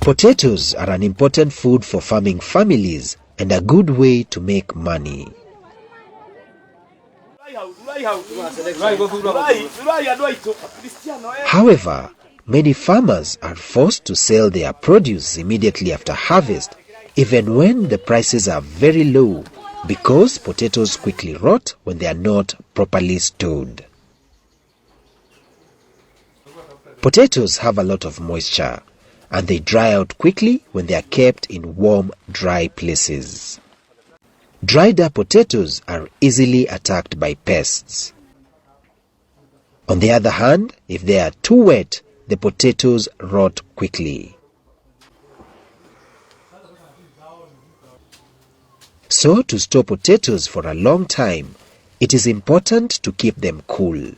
Potatoes are an important food for farming families and a good way to make money. However, many farmers are forced to sell their produce immediately after harvest, even when the prices are very low, because potatoes quickly rot when they are not properly stored. Potatoes have a lot of moisture, and they dry out quickly when they are kept in warm, dry places. Dried up potatoes are easily attacked by pests. On the other hand, if they are too wet, the potatoes rot quickly. So, to store potatoes for a long time, it is important to keep them cool.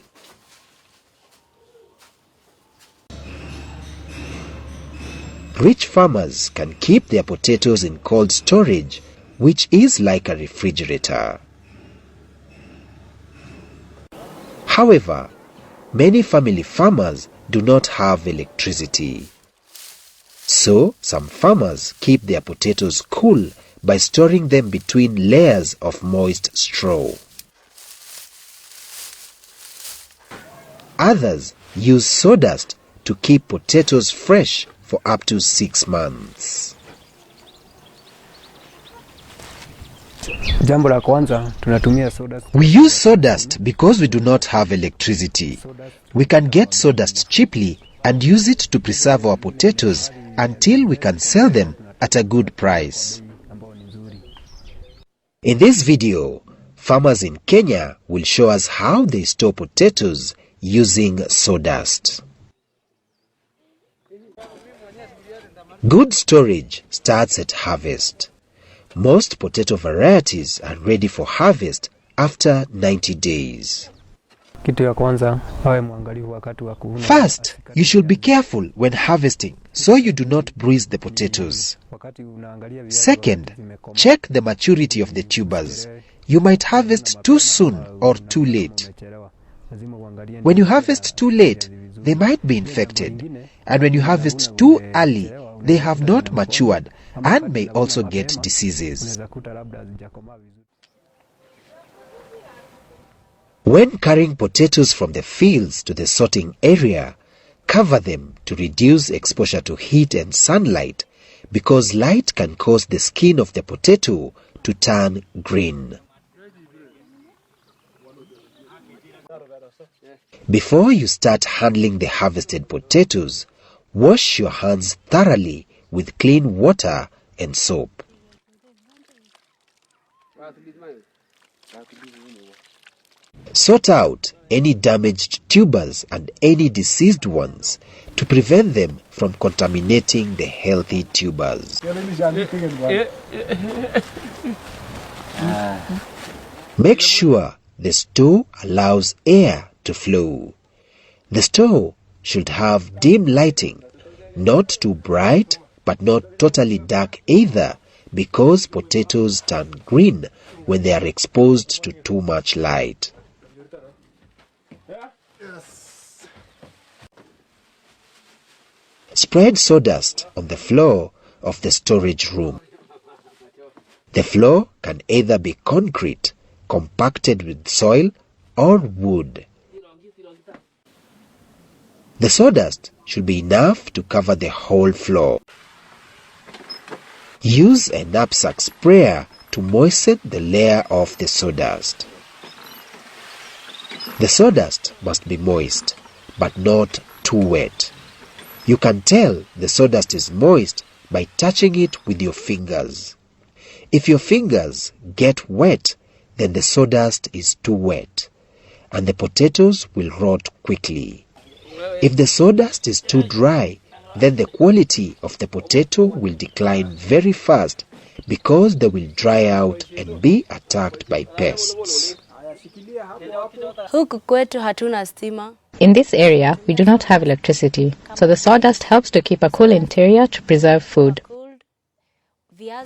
Rich farmers can keep their potatoes in cold storage, which is like a refrigerator. However, many family farmers do not have electricity. So, some farmers keep their potatoes cool by storing them between layers of moist straw. Others use sawdust to keep potatoes fresh for up to 6 months. We use sawdust because we do not have electricity. We can get sawdust cheaply and use it to preserve our potatoes until we can sell them at a good price. In this video, farmers in Kenya will show us how they store potatoes using sawdust. Good storage starts at harvest. Most potato varieties are ready for harvest after 90 days. First, you should be careful when harvesting so you do not bruise the potatoes. Second, check the maturity of the tubers. You might harvest too soon or too late. When you harvest too late, they might be infected, and when you harvest too early, they have not matured and may also get diseases. When carrying potatoes from the fields to the sorting area, cover them to reduce exposure to heat and sunlight, because light can cause the skin of the potato to turn green. Before you start handling the harvested potatoes, wash your hands thoroughly with clean water and soap. Sort out any damaged tubers and any diseased ones to prevent them from contaminating the healthy tubers. Make sure the store allows air to flow. The store should have dim lighting, not too bright but not totally dark either, because potatoes turn green when they are exposed to too much light. Spread sawdust on the floor of the storage room. The floor can either be concrete, compacted with soil, or wood. The sawdust should be enough to cover the whole floor. Use a knapsack sprayer to moisten the layer of the sawdust. The sawdust must be moist, but not too wet. You can tell the sawdust is moist by touching it with your fingers. If your fingers get wet, then the sawdust is too wet, and the potatoes will rot quickly. If the sawdust is too dry, then the quality of the potato will decline very fast because they will dry out and be attacked by pests. In this area, we do not have electricity, so the sawdust helps to keep a cool interior to preserve food.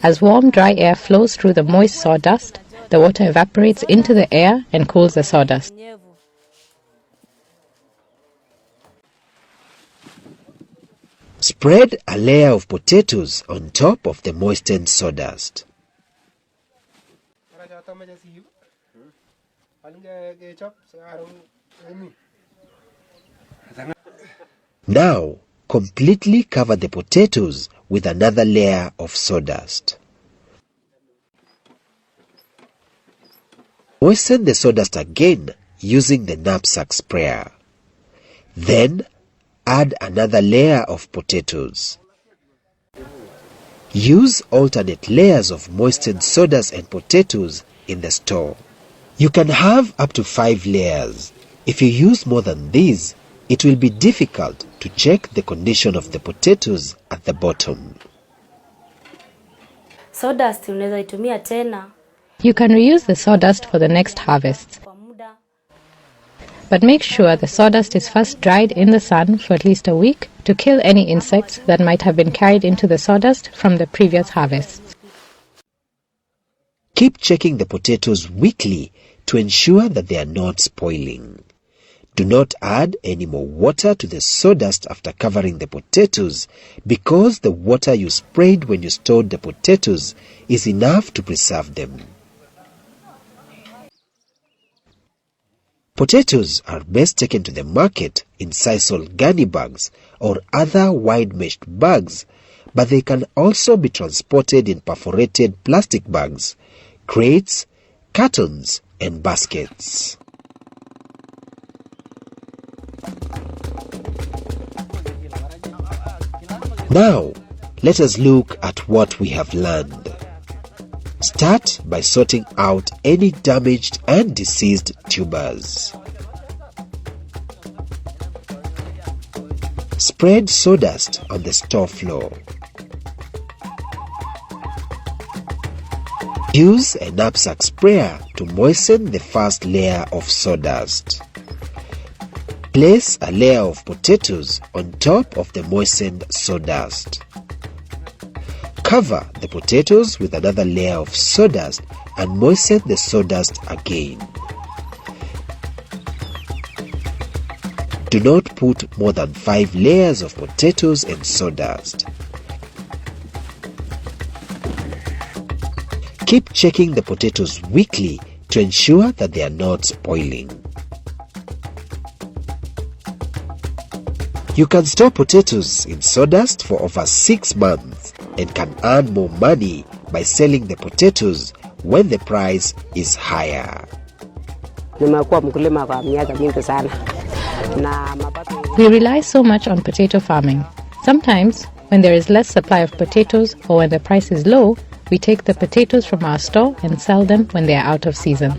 As warm, dry air flows through the moist sawdust, the water evaporates into the air and cools the sawdust. Spread a layer of potatoes on top of the moistened sawdust. Now, completely cover the potatoes with another layer of sawdust. Moisten the sawdust again using the knapsack sprayer. Then, add another layer of potatoes. Use alternate layers of moistened sawdust and potatoes in the store. You can have up to 5 layers. If you use more than these, it will be difficult to check the condition of the potatoes at the bottom. Sawdust unaweza itumia tena. You can reuse the sawdust for the next harvest. But make sure the sawdust is first dried in the sun for at least a week to kill any insects that might have been carried into the sawdust from the previous harvests. Keep checking the potatoes weekly to ensure that they are not spoiling. Do not add any more water to the sawdust after covering the potatoes because the water you sprayed when you stored the potatoes is enough to preserve them. Potatoes are best taken to the market in sisal gunny bags or other wide-meshed bags, but they can also be transported in perforated plastic bags, crates, cartons, and baskets. Now, let us look at what we have learned. Start by sorting out any damaged and diseased tubers. Spread sawdust on the store floor. Use a knapsack sprayer to moisten the first layer of sawdust. Place a layer of potatoes on top of the moistened sawdust. Cover the potatoes with another layer of sawdust and moisten the sawdust again. Do not put more than 5 layers of potatoes and sawdust. Keep checking the potatoes weekly to ensure that they are not spoiling. You can store potatoes in sawdust for over 6 months and can earn more money by selling the potatoes when the price is higher. We rely so much on potato farming. Sometimes, when there is less supply of potatoes or when the price is low, we take the potatoes from our store and sell them when they are out of season.